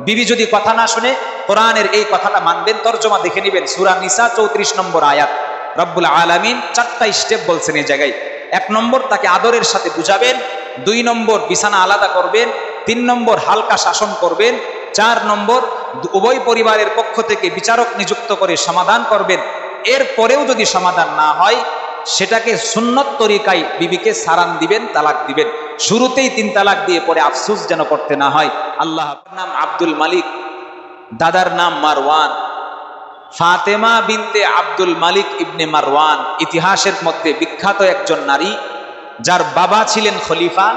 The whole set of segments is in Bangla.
বিবি যদি কথা না শুনে কোরআনের এই কথাটা মানবেন। তর্জমা দেখে নেবেন, সূরা নিসা 34 নম্বর আয়াত। রব্বুল আলামিন 4টা স্টেপ বলছেন এই জায়গায়। 1 নম্বর, তাকে আদরের সাথে বুঝাবেন। 2 নম্বর, বিছানা আলাদা করবেন। 3 নম্বর, হালকা শাসন করবেন। 4 নম্বর, উভয় পরিবারের পক্ষ থেকে বিচারক নিযুক্ত করে সমাধান করবেন। এরপরেও যদি সমাধান না হয়, সেটাকে সুন্নত তরিকায় বিবিকে সারান দিবেন, তালাক দিবেন। শুরুতেই 3 তালাক দিয়ে পরে আফসোস যেন করতে না হয়। আল্লাহ নাম আব্দুল মালিক, দাদার নাম মারওয়ান। ফাতেমা বিনতে আব্দুল মালিক ইবনে মারওয়ান ইতিহাসের মধ্যে বিখ্যাত একজন নারী, যার বাবা ছিলেন খলিফা,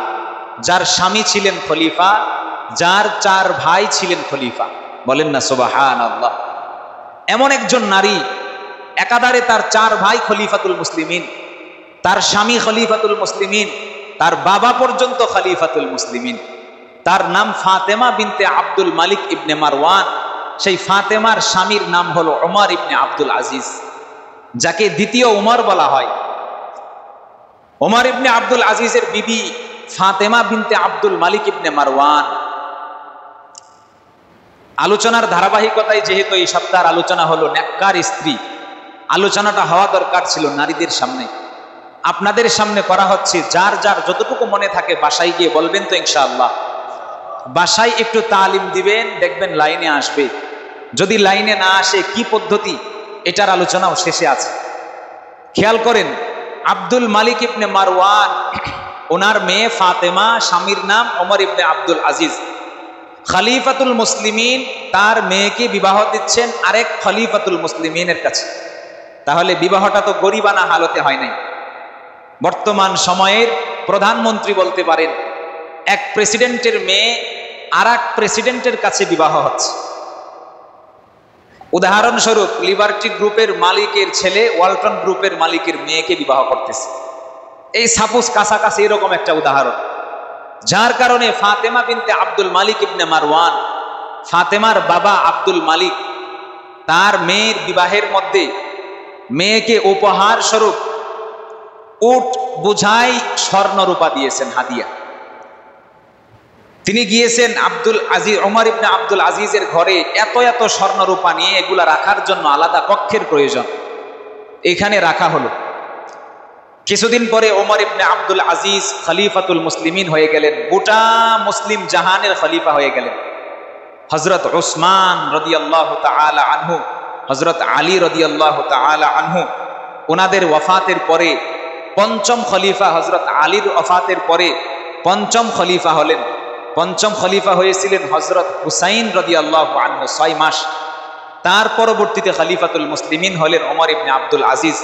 যার স্বামী ছিলেন খলিফা, যার 4 ভাই ছিলেন খলিফা। বলেন না সুবহানাল্লাহ। এমন একজন নারী, একাধারে তার 4 ভাই খলিফাতুল মুসলিমিন, তার স্বামী খলিফাতুল মুসলিমিন, তার বাবা পর্যন্ত খলিফাতুল মুসলিমিন। তার নাম ফাতেমা বিনতে আব্দুল মালিক ইবনে মারওয়ান। সেই ফাতেমার স্বামীর নাম হলো ওমর ইবনে আব্দুল আজিজ, যাকে দ্বিতীয় ওমর বলা হয়। ওমর ইবনে আব্দুল আজিজের বিবি ফাতেমা বিনতে আব্দুল মালিক ইবনে মারওয়ান। আলোচনার ধারাবাহিকতায় যেহেতু এই সপ্তাহের আলোচনা হলো নেককার স্ত্রী, আলোচনাটা হওয়া দরকার ছিল নারীদের সামনে। আপনাদের সামনে করা হচ্ছে। যার যার যতটুকু মনে থাকে বাসায় গিয়ে বলবেন তো ইনশাআল্লাহ। বাসায় একটু তালিম দিবেন, দেখবেন লাইনে আসবে। যদি লাইনে না আসে কি পদ্ধতি, এটার আলোচনাও শেষে আছে। খেয়াল করেন, আব্দুল মালিক ইবনে মারওয়ান, ওনার মেয়ে ফাতেমা, স্বামীর নাম ওমর ইবনে আব্দুল আজিজ। খলিফাতুল মুসলিমিন তার মেয়েকে বিবাহ দিচ্ছেন আরেক খলিফাতুল মুসলিমিনের কাছে। তাহলে বিবাহটা তো গরিবানা হালতে হয় নাই। বর্তমান সময়ের প্রধানমন্ত্রী বলতে পারেন, এক প্রেসিডেন্টের মেয়ে আর এক প্রেসিডেন্টের কাছে বিবাহ হচ্ছে। উদাহরণস্বরূপ, লিবার্টি গ্রুপের মালিকের ছেলে ওয়ালটন গ্রুপের মালিকের মেয়েকে বিবাহ করতেছে। এই সাপোজ কাছাকাছি এরকম একটা উদাহরণ। যার কারণে ফাতেমা বিনতে আব্দুল মালিক ইবনে মারওয়ান, ফাতেমার বাবা আব্দুল মালিক, তার মেয়ের বিবাহের মধ্যে মেয়েকে উপহার স্বরূপ উট বুঝাই স্বর্ণরূপা দিয়েছেন হাদিয়া। তিনি গিয়েছেন আব্দুল আজিজ, ওমর ইবনে আব্দুল আজিজের ঘরে এত এত স্বর্ণরূপা নিয়ে, এগুলা রাখার জন্য আলাদা কক্ষের প্রয়োজন, এখানে রাখা হলো। কিছুদিন পরে ওমর ইবনে আব্দুল আজিজ খলিফাতুল মুসলিমিন হয়ে গেলেন, গোটা মুসলিম জাহানের খলিফা হয়ে গেলেন। হযরত উসমান রাদিয়াল্লাহু তাআলা আনহু, হযরত আলী রাদিয়াল্লাহু তাআলা আনহু, ওনাদের ওয়াফাতের পরে 5ম খলিফা, হযরত আলীর ওয়াফাতের পরে 5ম খলিফা হলেন। 5ম খলিফা হয়েছিলেন হযরত হুসাইন রাদিয়াল্লাহু আনহু 6 মাস। তার পরবর্তীতে খলিফাতুল মুসলিমিন হলেন ওমর ইবনে আব্দুল আজিজ।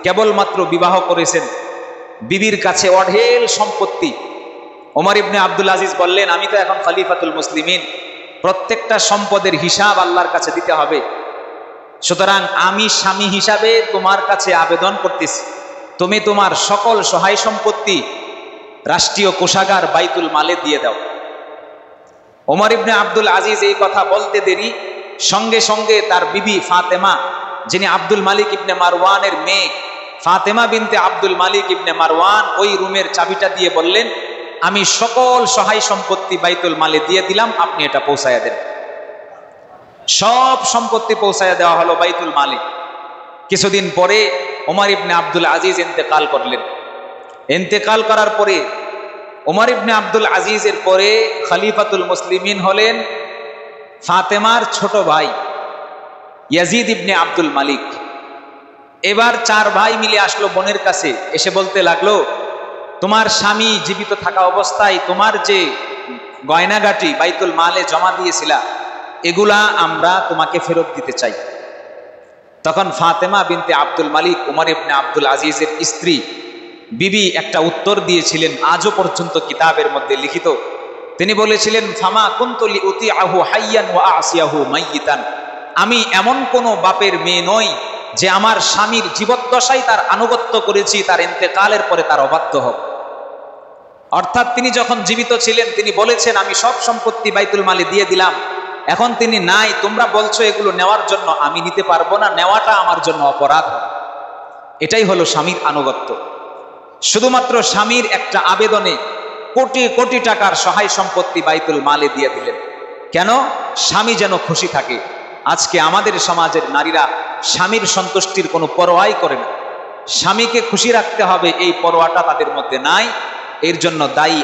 কেবলমাত্র বিবাহ করেছেন, বিবির কাছে অঢেল সম্পত্তি। ওমর ইবনে আব্দুল আজিজ বললেন, আমি তো এখন খলিফাতুল মুসলিমিন, প্রত্যেকটা সম্পদের হিসাব আল্লাহর কাছে দিতে হবে। সুতরাং আমি স্বামী হিসাবে তোমার কাছে আবেদন করতেছি, তুমি তোমার সকল সহায় সম্পত্তি রাষ্ট্রীয় কোষাগার বাইতুল মালে দিয়ে দাও। ওমর ইবনে আব্দুল আজিজ এই কথা বলতে দেরি, সঙ্গে সঙ্গে তার বিবি ফাতেমা, যিনি আব্দুল মালিক ইবনে মারওয়ানের মেয়ে, ফাতেমা বিনতে আব্দুল মালিক ইবনে মারওয়ান ওই রুমের চাবিটা দিয়ে বললেন, আমি সকল সহায় সম্পত্তি বাইতুল মালে দিয়ে দিলাম, আপনি এটা পৌঁছায়া দেন। সব সম্পত্তি পৌঁছায়া দেওয়া হলো বাইতুল মালে। কিছুদিন পরে ওমর ইবনে আব্দুল আজিজ ইন্তেকাল করলেন। ইন্তেকাল করার পরে ওমর ইবনে আব্দুল আজিজের পরে খলিফাতুল মুসলিমিন হলেন ফাতেমার ছোট ভাই ইয়াজিদ ইবনে আব্দুল মালিক। এবার 4 ভাই মিলে আসলো বোনের কাছে, এসে বলতে লাগলো, তোমার স্বামী জীবিত থাকা অবস্থায় তোমার যে গয়নাগাটি বাইতুল মালে জমা দিয়েছিলা, এগুলা আমরা তোমাকে ফেরত দিতে চাই। তখন ফাতেমা বিনতে আব্দুল মালিক, ওমর ইবনে আব্দুল আজিজের স্ত্রী বিবি, একটা উত্তর দিয়েছিলেন, আজও পর্যন্ত কিতাবের মধ্যে লিখিত। তিনি বলেছিলেন, ফামা কুনতু লিউতিআহু হাইয়ান ওয়া আসিয়াহু মাইয়িতান, আমি এমন কোন বাপের মেয়ে নই যে আমার স্বামীর জীবদ্দশায় তার আনুগত্য করেছি, তার ইন্তেকালের পরে তার অবাধ্য হব। অর্থাৎ তিনি যখন জীবিত ছিলেন তিনি বলেছেন, আমি সব সম্পত্তি বাইতুল মালে দিয়ে দিলাম, এখন তিনি নাই, তোমরা বলছো এগুলো নেওয়ার জন্য, আমি নিতে পারবো না, নেওয়াটা আমার জন্য অপরাধ। এটাই হলো স্বামীর আনুগত্য। শুধুমাত্র স্বামীর একটা আবেদনে কোটি কোটি টাকার সহায় সম্পত্তি বাইতুল মালে দিয়ে দিলেন। কেন? স্বামী যেন খুশি থাকে। আজকে আমাদের সমাজের নারীরা স্বামীর সন্তুষ্টির কোনো পরোয়াই করে না। স্বামীকে খুশি রাখতে হবে এই পরোয়াটা তাদের মধ্যে নাই। এর জন্য দায়ী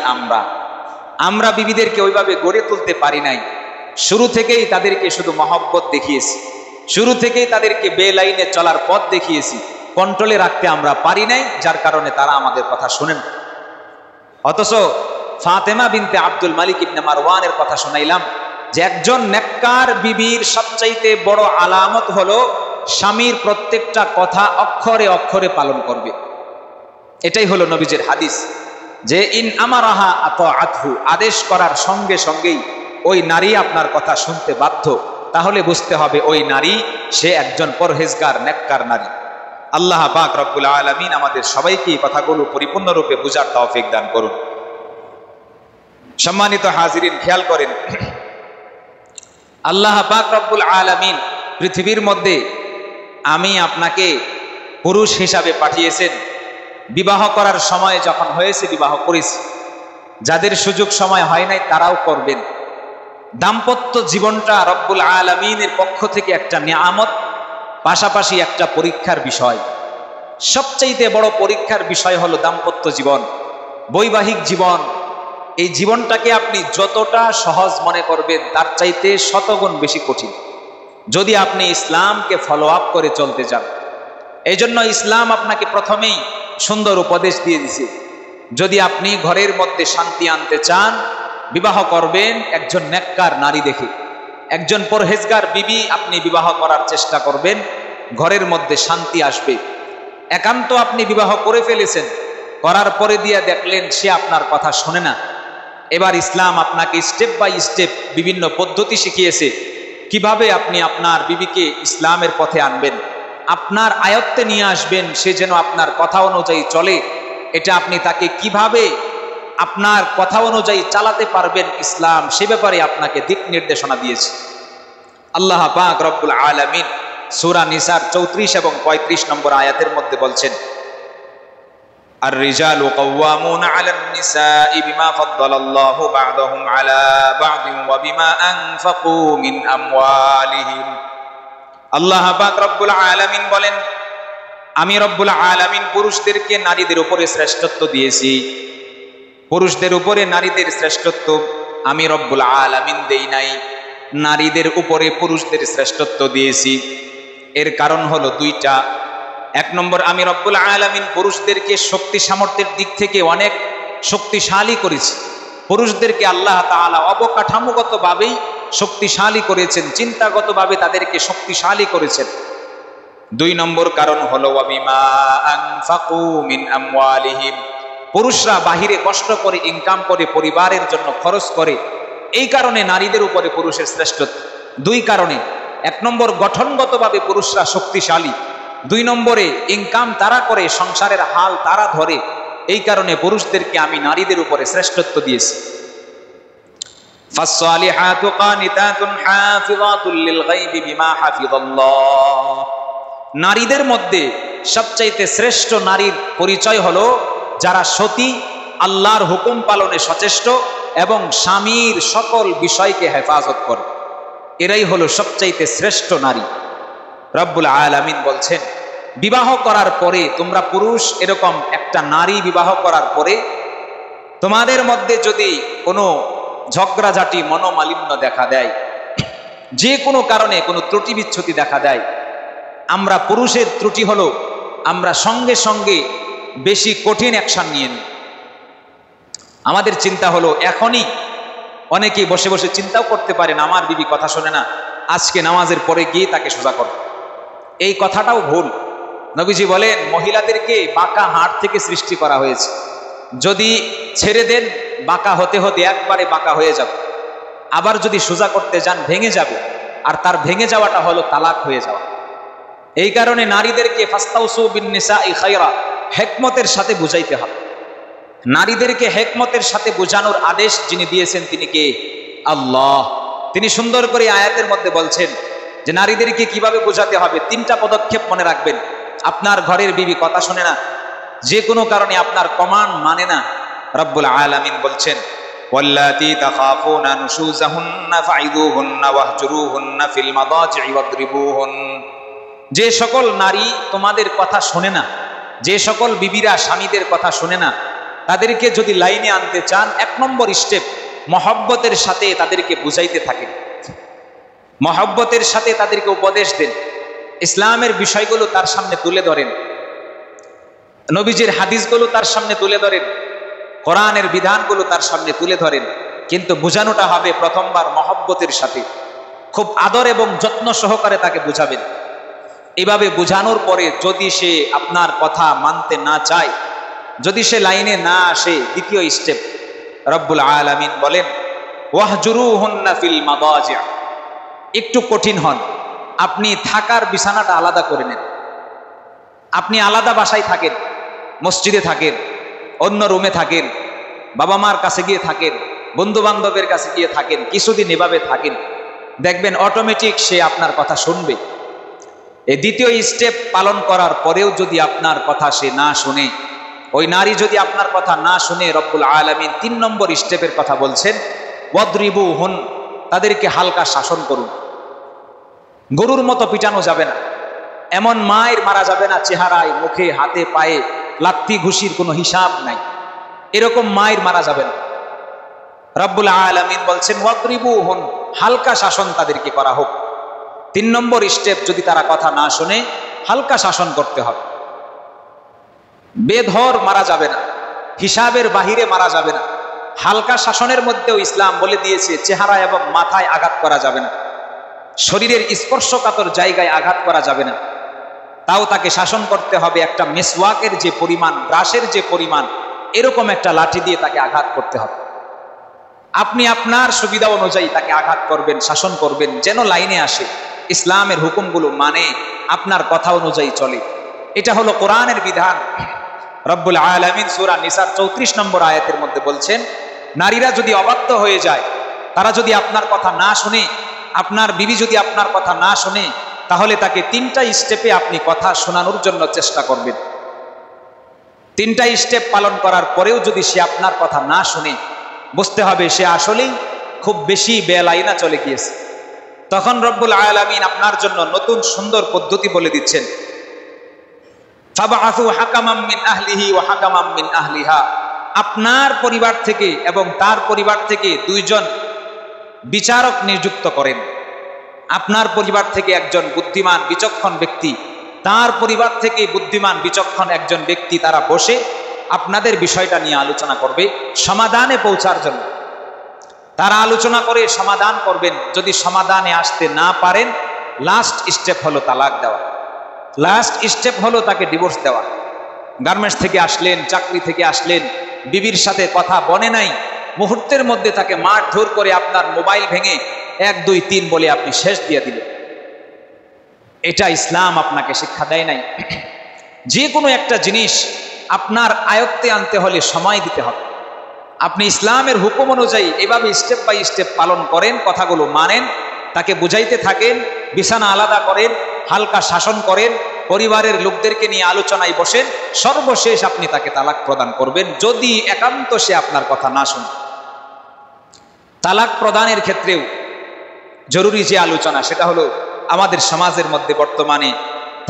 আমরা বিবিদেরকে ওইভাবে গড়ে তুলতে পারি নাই। শুরু থেকেই তাদেরকে শুধু মহব্বত দেখিয়েছি, শুরু থেকেই তাদেরকে বেলাইনে চলার পথ দেখিয়েছি, কন্ট্রোলে রাখতে আমরা পারি নাই, যার কারণে তারা আমাদের কথা শোনেন। অথচ ফাতেমা বিনতে আব্দুল মালিক ইবনে মারওয়ানের কথা শোনাইলাম যে একজন নেককার বিবির সবচাইতে বড় আলামত হলো স্বামীর প্রত্যেকটা কথা অক্ষরে অক্ষরে পালন করবে। এটাই হলো নবীজির হাদিস যে ইন আমারাহা আতাআতহু, আদেশ করার সঙ্গে সঙ্গেই ওই নারী আপনার কথা শুনতে বাধ্য, তাহলে বুঝতে হবে ওই নারী সে একজন পরহেজগার নেককার নারী। আল্লাহ পাক রব্বুল আলামিন আমাদের সবাইকে এই কথাগুলো পরিপূর্ণরূপে বুঝার তৌফিক দান করুন। সম্মানিত হাজিরিন, খেয়াল করেন, আল্লাহ পাক রব্বুল আলামিন পৃথিবীর মধ্যে আমি আপনাকে পুরুষ হিসাবে পাঠিয়েছেন। বিবাহ করার সময় যখন হয়েছে বিবাহ করেছি, যাদের সুযোগ সময় হয় নাই তারাও করবেন। দাম্পত্য জীবনটা রব্বুল আলামিনের পক্ষ থেকে একটা নিয়ামত, পাশাপাশি একটা পরীক্ষার বিষয়। সবচাইতে বড় পরীক্ষার বিষয় হলো দাম্পত্য জীবন, বৈবাহিক জীবন। এই জীবনটাকে আপনি যতটা সহজ মনে করবেন তার চাইতে শতগুণ বেশি কঠিন, যদি আপনি ইসলামকে ফলো আপ করে চলতে চান। এই জন্য ইসলাম আপনাকে প্রথমেই সুন্দর উপদেশ দিয়ে দিছে, যদি আপনি ঘরের মধ্যে শান্তি আনতে চান, বিবাহ করবেন একজন নেককার নারী দেখে, একজন পরহেজগার বিবি আপনি বিবাহ করার চেষ্টা করবেন, ঘরের মধ্যে শান্তি আসবে। একান্ত আপনি বিবাহ করে ফেলেছেন, করার পরে দিয়ে দেখলেন সে আপনার কথা শোনে না। এবার ইসলাম আপনাকে স্টেপ বাই স্টেপ বিভিন্ন পদ্ধতি শিখিয়েছে কিভাবে আপনি আপনার বিবিকে ইসলামের পথে আনবেন, আপনার আয়ত্তে নিয়ে আসবেন, সে যেন আপনার কথা অনুযায়ী চলে। এটা আপনি তাকে কিভাবে আপনার কথা অনুযায়ী চালাতে পারবেন, ইসলাম সে ব্যাপারে আপনাকে দিক নির্দেশনা দিয়েছে। আল্লাহ পাক রব্বুল আলামিন সূরা নিসার 34 এবং 35 নম্বর আয়াতের মধ্যে বলছেন, আর রিজালু কাওয়ামুনা আলান নিসাই বিমা ফাদ্দালাল্লাহু বা'দাহুম আলা বা'দিন ওয়া বিমা আনফাকু মিন আমওয়ালিহিম। আল্লাহ পাক রব্বুল আলামিন বলেন, আমি রব্বুল আলামিন পুরুষদেরকে নারীদের উপরে শ্রেষ্ঠত্ব দিয়েছি। পুরুষদের উপরে নারীদের শ্রেষ্ঠত্ব আমি রব্বুল আলামিন দেই নাই, নারীদের উপরে পুরুষদের শ্রেষ্ঠত্ব দিয়েছি। এর কারণ হলো দুইটা। এক নম্বর, আমি রব্বুল আলামিন পুরুষদেরকে শক্তি সামর্থ্যের দিক থেকে অনেক শক্তিশালী করেছি। পুরুষদেরকে আল্লাহ তাআলা অবকাঠামোগতভাবেই শক্তিশালী করেছেন, চিন্তাগতভাবে তাদেরকে শক্তিশালী করেছেন। দুই নম্বর কারণ হলো ওয়াবিমা আনফাকু মিন আমওয়ালিহিম, পুরুষরা বাহিরে কষ্ট করে ইনকাম করে পরিবারের জন্য খরচ করে, এই কারণে নারীদের উপরে পুরুষের শ্রেষ্ঠত্ব। দুই কারণে, এক নম্বর গঠনগতভাবে পুরুষরা শক্তিশালী, দুই নম্বরে ইনকাম তারা করে, সংসারের হাল তারা ধরে, এই কারণে পুরুষদেরকে আমি নারীদের উপরে শ্রেষ্ঠত্ব দিয়েছি। ফাসসালিহাতু কানিতাতুন হাফিযাতুল লিল গায়বি বিমা হাফিযাল্লাহ, নারীদের মধ্যে সবচাইতে শ্রেষ্ঠ নারীর পরিচয় হলো যারা সতী, আল্লাহর হুকুম পালনে সচেষ্ট এবং স্বামীর সকল বিষয়কে হেফাজত করে, এরাই হলো সবচাইতে শ্রেষ্ঠ নারী। রব্বুল আলামিন বলছেন, বিবাহ করার পরে তোমরা পুরুষ এরকম একটা নারী বিবাহ করার পরে তোমাদের মধ্যে যদি কোনো ঝগড়াঝাটি, মনোমালিন্য দেখা দেয়, যে কোনো কারণে কোনো ত্রুটি বিচ্ছুতি দেখা দেয়, আমরা পুরুষের ত্রুটি হলো আমরা সঙ্গে সঙ্গে বেশি কঠিন অ্যাকশন নিয়ে নিই। আমাদের চিন্তা হলো এখনই, অনেকেই বসে বসে চিন্তাও করতে পারেন আমার বিবি কথা শোনে না, আজকে নামাজের পরে গিয়ে তাকে সোজা করো। এই কথাটাও ভুল। নবীজি বলেন, মহিলাদেরকে বাঁকা হাড় থেকে সৃষ্টি করা হয়েছে, যদি ছেড়ে দেন বাঁকা হতে হতে একবারে বাঁকা হয়ে যাবে, আবার যদি সোজা করতে যান ভেঙে যাবে, আর তার ভেঙে যাওয়াটা হলো তালাক হয়ে যাওয়া। এই কারণে নারীদেরকে ফাস্তাউসু বিন নিসাই খায়রা, হিকমতের সাথে বুঝাইতে হবে। নারীদেরকে হিকমতের সাথে বোঝানোর আদেশ যিনি দিয়েছেন তিনি কে? আল্লাহ। তিনি সুন্দর করে আয়াতের মধ্যে বলছেন যে নারীদেরকে কিভাবে বোঝাতে হবে। তিনটা পদক্ষেপ মনে রাখবেন। আপনার ঘরের বিবি কথা শোনে না, যে কোনো কারণে আপনার কমান্ড মানে না, রব্বুল আলামিন বলছেন ওয়াল্লাতী তাখাফুনা নুশুযাহুন্না ফাইযুহুন্না ওয়াহজুরুহুন্না ফিল মাদাজি'i ওয়াদরিবুহুন। যে সকল নারী তোমাদের কথা শোনে না, যে সকল বিবিরা স্বামীদের কথা শোনে না, তাদেরকে যদি লাইনে আনতে চান, 1 নম্বর স্টেপ, মহব্বতের সাথে তাদেরকে বুঝাইতে থাকেন, মহব্বতের সাথে তাদেরকে উপদেশ দেন, ইসলামের বিষয়গুলো তার সামনে তুলে ধরেন, নবীজির হাদিসগুলো তার সামনে তুলে ধরেন, কোরআনের বিধানগুলো তার সামনে তুলে ধরেন। কিন্তু বোঝানোটা হবে প্রথমবার মহব্বতের সাথে, খুব আদর এবং যত্ন সহকারে তাকে বুঝাবেন। এভাবে বোঝানোর পরে যদি সে আপনার কথা মানতে না চায়, যদি সে লাইনে না আসে, দ্বিতীয় স্টেপ রব্বুল আলামিন বলেন ওয়াহজুরুহুন্না ফিল মাদাজি', একটু কঠিন হন, আপনি থাকার বিছানাটা আলাদা করে নেন। আপনি আলাদা বাসায় থাকেন, মসজিদে থাকেন, অন্য রুমে থাকেন, বাবা মার কাছে গিয়ে থাকেন, বন্ধু বান্ধবের কাছে গিয়ে থাকেন, কিছুদিন এভাবে থাকেন, দেখবেন অটোমেটিক সে আপনার কথা শুনবে। এই দ্বিতীয় স্টেপ পালন করার পরেও যদি আপনার কথা সে না শুনে, ওই নারী যদি আপনার কথা না শুনে, রব্বুল আলামিন 3 নম্বর স্টেপের কথা বলছেন ওয়াদরিবুহুন, তাদেরকে হালকা শাসন করুন। গরুর মতো পিটানো যাবে না, এমন মায়ের মারা যাবে না চেহারায়, মুখে, হাতে, পায়ে লাত্তি ঘুষির কোনো হিসাব নাই, এরকম মায়ের মারা যাবে না। রব্বুল আলামিন বলছেন ওয়াদরিবুহুন, হালকা শাসন তাদেরকে করা হোক। 3 নম্বর স্টেপ, যদি তারা কথা না শুনে, হালকা শাসন করতে হবে। বেধর মারা যাবে না, হিসাবের বাহিরে মারা যাবে না। হালকা শাসনের মধ্যেও ইসলাম বলে দিয়েছে চেহারা এবং মাথায় আঘাত করা যাবে না, শরীরের স্পর্শকাতর জায়গায় আঘাত করা যাবে না। তাও তাকে শাসন করতে হবে একটা মেসওয়াকের যে পরিমাণ, ব্রাশের যে পরিমাণ, এরকম একটা লাঠি দিয়ে তাকে আঘাত করতে হবে। আপনি আপনার সুবিধা অনুযায়ী তাকে আঘাত করবেন, শাসন করবেন, যেন লাইনে আসে, ইসলামের হুকুমগুলো মানে, আপনার কথা অনুযায়ী চলে। এটা হলো কোরআনের বিধান। রব্বুল আলামিন সূরা নিসার 34 নম্বর আয়াতের মধ্যে বলছেন, নারীরা যদি অবাধ্য হয়ে যায়, তারা যদি আপনার কথা না শুনে, আপনার বিবি যদি আপনার কথা না শুনে, তাহলে তাকে 3টা স্টেপে আপনি কথা শোনানোর জন্য চেষ্টা করবেন। 3টা স্টেপ পালন করার পরেও যদি সে আপনার কথা না শুনে, বুঝতে হবে সে আসলেই খুব বেশি বেলাইনা চলে গিয়েছে। তখন রব্বুল আলামিন আপনার জন্য নতুন সুন্দর পদ্ধতি বলে দিচ্ছেন, ফাবআসু হাকামাম মিন আহলিহি ওয়া হাকামাম মিন আহলিহা, আপনার পরিবার থেকে এবং তার পরিবার থেকে 2 জন বিচারক নিযুক্ত করেন। আপনার পরিবার থেকে একজন বুদ্ধিমান বিচক্ষণ ব্যক্তি, তার পরিবার থেকে বুদ্ধিমান বিচক্ষণ একজন ব্যক্তি, তারা বসে আপনাদের বিষয়টা নিয়ে আলোচনা করবে সমাধানে পৌঁছার জন্য। তারা আলোচনা করে সমাধান করবেন। যদি সমাধানে আসতে না পারেন, লাস্ট স্টেপ হলো তালাক দেওয়া, লাস্ট স্টেপ হলো তাকে ডিভোর্স দেওয়া। গার্মেন্টস থেকে আসলেন, চাকরি থেকে আসলেন, বিবির সাথে কথা বনে নাই, মুহূর্তের মধ্যে তাকে মারধর করে আপনার মোবাইল ভেঙে 1 2 3 বলে আপনি শেষ দিয়ে দিলেন। এটা ইসলাম আপনাকে শিক্ষা দেয় নাই। যে কোনো একটা জিনিস আপনার আয়ত্তে আনতে হলে সময় দিতে হবে। আপনি ইসলামের হুকুম অনুযায়ী এভাবে স্টেপ বাই স্টেপ পালন করেন, কথাগুলো মানেন, তাকে বুঝাইতে থাকেন, বিছানা আলাদা করেন, হালকা শাসন করেন, পরিবারের লোকদেরকে নিয়ে আলোচনায় বসেন, সর্বশেষ আপনি তাকে তালাক প্রদান করবেন, যদি একান্ত সে আপনার কথা না শুনে। তালাক প্রদানের ক্ষেত্রেও জরুরি যে আলোচনা, সেটা হলো আমাদের সমাজের মধ্যে বর্তমানে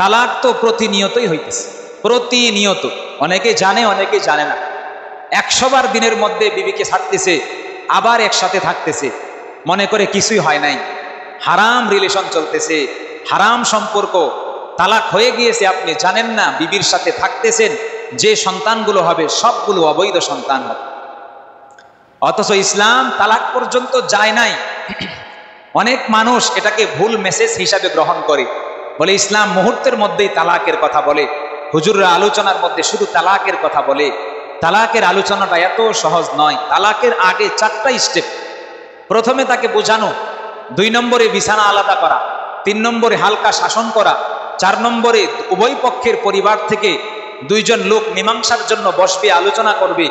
তালাক তো প্রতিনিয়তই হইতেছে, প্রতিনিয়ত। অনেকে জানে, অনেকে জানে না। 100 বার দিনের মধ্যে বিবিকে ছাড়তেছে, আবার একসাথে থাকতেছে, মনে করে কিছুই হয় নাই। হারাম রিলেশন চলতেছে, হারাম সম্পর্ক, তালাক হয়ে গিয়েছে, আপনি জানেন না। বিবির সাথে থাকতেছেন, যে সন্তানগুলো হবে সবগুলো অবৈধ সন্তান হবে। অথচ ইসলাম তালাক পর্যন্ত যায় নাই। অনেক মানুষ এটাকে ভুল মেসেজ হিসাবে গ্রহণ করে, বলে ইসলাম মুহূর্তের মধ্যেই তালাকের কথা বলে, হুজুররা আলোচনার মধ্যে শুধু তালাকের কথা বলে। তালাকের আলোচনাটা এত সহজ নয়। তালাকের আগে 4টা স্টেপ। প্রথমে তাকে বোঝানো, 2 নম্বরে বিছানা আলাদা করা, 3 নম্বরে হালকা শাসন করা, 4 নম্বরে উভয় পক্ষের পরিবার থেকে 2 জন লোক মীমাংসার জন্য বসবে, আলোচনা করবে।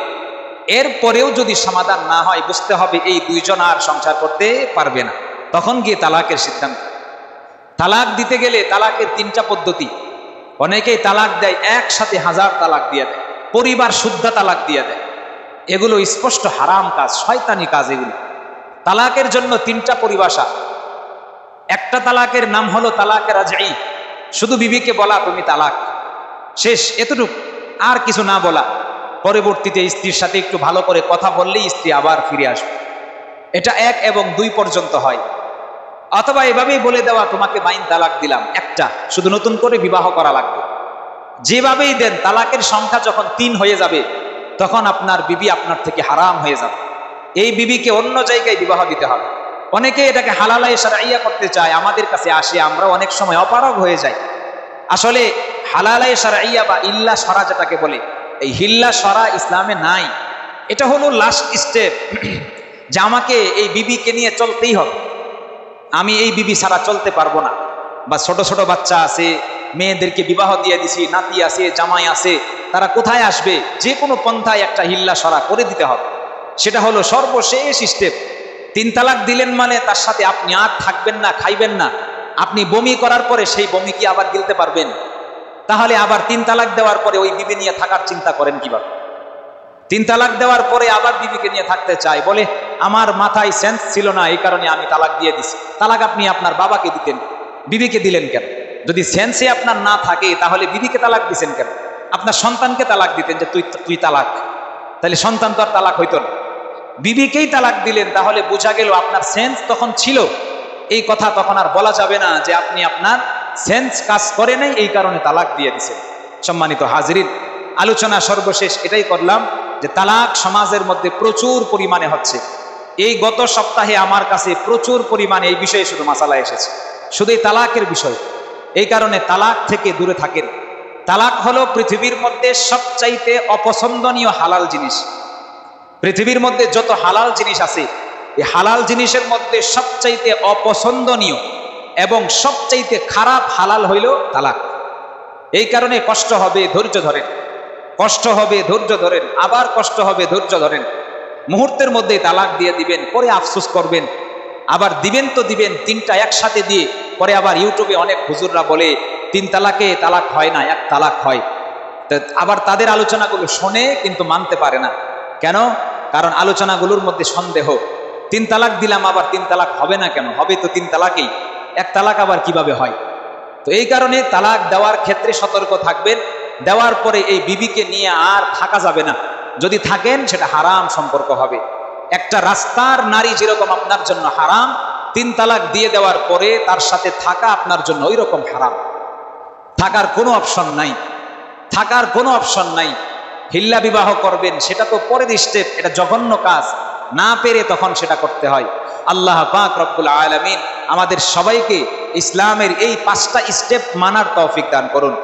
এরপরেও যদি সমাধান না হয়, বুঝতে হবে এই 2 জন আর সংসার করতে পারবে না, তখন গিয়ে তালাকের সিদ্ধান্ত। তালাক দিতে গেলে তালাকের 3টা পদ্ধতি। অনেকেই তালাক দেয় একসাথে 1000 তালাক দিয়ে দেয়, পরিবার শুদ্ধ তালাক দিয়ে দেয়। এগুলো স্পষ্ট হারাম কাজ, শয়তানি কাজ এগুলো। তালাকের জন্য 3টা পরিভাষা। একটা তালাকের নাম হলো তালাকে রাজঈ, শুধু বিবিকে বলা তুমি তালাক, শেষ, এতটুকু, আর কিছু না বলা। পরবর্তীতে স্ত্রীর সাথে একটু ভালো করে কথা বললেই স্ত্রী আবার ফিরে আসবে। এটা 1 এবং 2 পর্যন্ত হয়। অথবা এভাবেই বলে দেওয়া তোমাকে বাইন তালাক দিলাম, একটা, শুধু নতুন করে বিবাহ করা লাগবে। যেভাবেই দেন, তালাকের সংখ্যা যখন 3 হয়ে যাবে তখন আপনার বিবি আপনার থেকে হারাম হয়ে যাবে। এই বিবিকে অন্য জায়গায় বিবাহ দিতে হবে। অনেকে এটাকে হালালায়ে শারঈয়া করতে চায়, আমাদের কাছে আসে, আমরা অনেক সময় অপারগ হয়ে যাই। আসলে হালালায়ে শারঈয়া বা ইল্লা শরা যেটাকে বলে, এই হিল্লা শরা ইসলামে নাই। এটা হলো লাস্ট স্টেপ, যে আমাকে এই বিবিকে নিয়ে চলতেই হবে, আমি এই বিবি ছাড়া চলতে পারবো না। বা ছোট ছোট বাচ্চা আছে, মেয়েদেরকে বিবাহ দিয়ে দিছি, নাতি আছে, জামাই আছে, তারা কোথায় আসবে? যে কোনো পন্থায় একটা হিল্লা শরা করে দিতে হবে। সেটা হলো সর্বশেষ স্টেপ। 3 তালাক দিলেন মানে তার সাথে আপনি আর থাকবেন না, খাইবেন না। আপনি বমি করার পরে সেই বমি কি আবার গিলতে পারবেন? তাহলে আবার 3 তালাক দেওয়ার পরে ওই বিবি নিয়ে থাকার চিন্তা করেন কিভাবে? 3 তালাক দেওয়ার পরে আবার বিবিকে নিয়ে থাকতে চায়, বলে আমার মাথায় সেন্স ছিল না, এই কারণে আমি তালাক দিয়ে দিছি। তালাক আপনি আপনার বাবাকে দিতেন, বিবিকে দিলেন কেন? যদি সেন্সে আপনার না থাকে তাহলে বিবিকে তালাক দিছেন কেন? আপনার সন্তানকে তালাক দিতেন যে তুই তালাক, তাহলে সন্তান তো আর তালাক হইতো না। বিবিকেই তালাক দিলেন, তাহলে বোঝা গেল আপনার সেন্স তখন ছিল। এই কথা তখন আর বলা যাবে না যে আপনি আপনার সেন্স কাজ করে নাই, এই কারণে তালাক দিয়ে দিছেন। সম্মানিত হাজিরিন, আলোচনা সর্বশেষ এটাই করলাম যে তালাক সমাজের মধ্যে প্রচুর পরিমাণে হচ্ছে। এই গত সপ্তাহে আমার কাছে প্রচুর পরিমাণে এই বিষয়ে শুধু মাসালা এসেছে, শুধু এই তালাকের বিষয়। এই কারণে তালাক থেকে দূরে থাকেন। তালাক হলো পৃথিবীর মধ্যে সবচাইতে অপছন্দনীয় হালাল জিনিস। পৃথিবীর মধ্যে যত হালাল জিনিস আছে, এই হালাল জিনিসের মধ্যে সবচাইতে অপছন্দনীয় এবং সবচাইতে খারাপ হালাল হইল তালাক। এই কারণে কষ্ট হবে, ধৈর্য ধরেন, কষ্ট হবে, ধৈর্য ধরেন, আবার কষ্ট হবে, ধৈর্য ধরেন। মুহূর্তের মধ্যে তালাক দিয়ে দিবেন, পরে আফসোস করবেন। আবার দিবেন তো দিবেন 3টা একসাথে দিয়ে, পরে আবার ইউটিউবে অনেক হুজুররা বলে 3 তালাকে তালাক হয় না, 1 তালাক হয়। আবার তাদের আলোচনাগুলো শোনে কিন্তু মানতে পারে না। কেন? কারণ আলোচনাগুলোর মধ্যে সন্দেহ। 3 তালাক দিলাম, আবার 3 তালাক হবে না কেন? হবে তো 3 তালাকেই, 1 তালাক আবার কিভাবে হয়? তো এই কারণে তালাক দেওয়ার ক্ষেত্রে সতর্ক থাকবেন। দেওয়ার পরে এই বিবিকে নিয়ে আর থাকা যাবে না। যদি থাকেন সেটা হারাম সম্পর্ক হবে। একটা রাস্তার নারী যেরকম আপনার জন্য হারাম, 3 তালাক দিয়ে দেওয়ার পরে তার সাথে থাকা আপনার জন্য ওই রকম হারাম। থাকার কোনো অপশন নাই, থাকার কোনো অপশন নাই। হিল্লা বিবাহ করবেন সেটা তো পরের স্টেপ, এটা জঘন্য কাজ, না পেরে তখন সেটা করতে হয়। আল্লাহ পাক রব্বুল আলামিন আমাদের সবাইকে ইসলামের এই 5টা স্টেপ মানার তৌফিক দান করুন।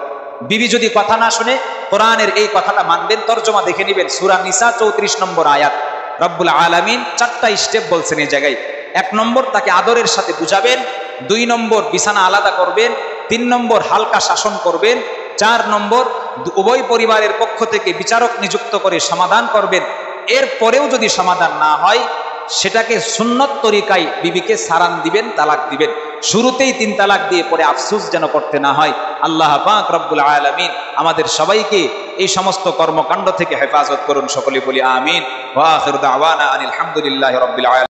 বিবি যদি কথা না শুনে, কোরআনের এই কথাটা মানবেন। তরজমা দেখে নেবেন, সূরা নিসা 34 নম্বর আয়াত। রব্বুল আলামিন 4টা স্টেপ বলছেন এই জায়গায়। 1 নম্বর, তাকে আদরের সাথে বুঝাবেন। 2 নম্বর, বিছানা আলাদা করবেন। 3 নম্বর, হালকা শাসন করবেন। 4 নম্বর, উভয় পরিবারের পক্ষ থেকে বিচারক নিযুক্ত করে সমাধান করবেন। এরপরেও যদি সমাধান না হয়, সেটাকে সুন্নত তরিকায় বিবিকে সারান দিবেন, তালাক দিবেন। শুরুতেই 3 তালাক দিয়ে পরে আফসোস যেন করতে না হয়। আল্লাহ পাক রব্বুল আলামিন আমাদের সবাইকে এই সমস্ত কর্মকাণ্ড থেকে হেফাজত করুন। সকলে বলি আমিন। ওয়া আখিরু দাওয়ানা আনিল হামদুলিল্লাহি রাব্বিল আলামিন।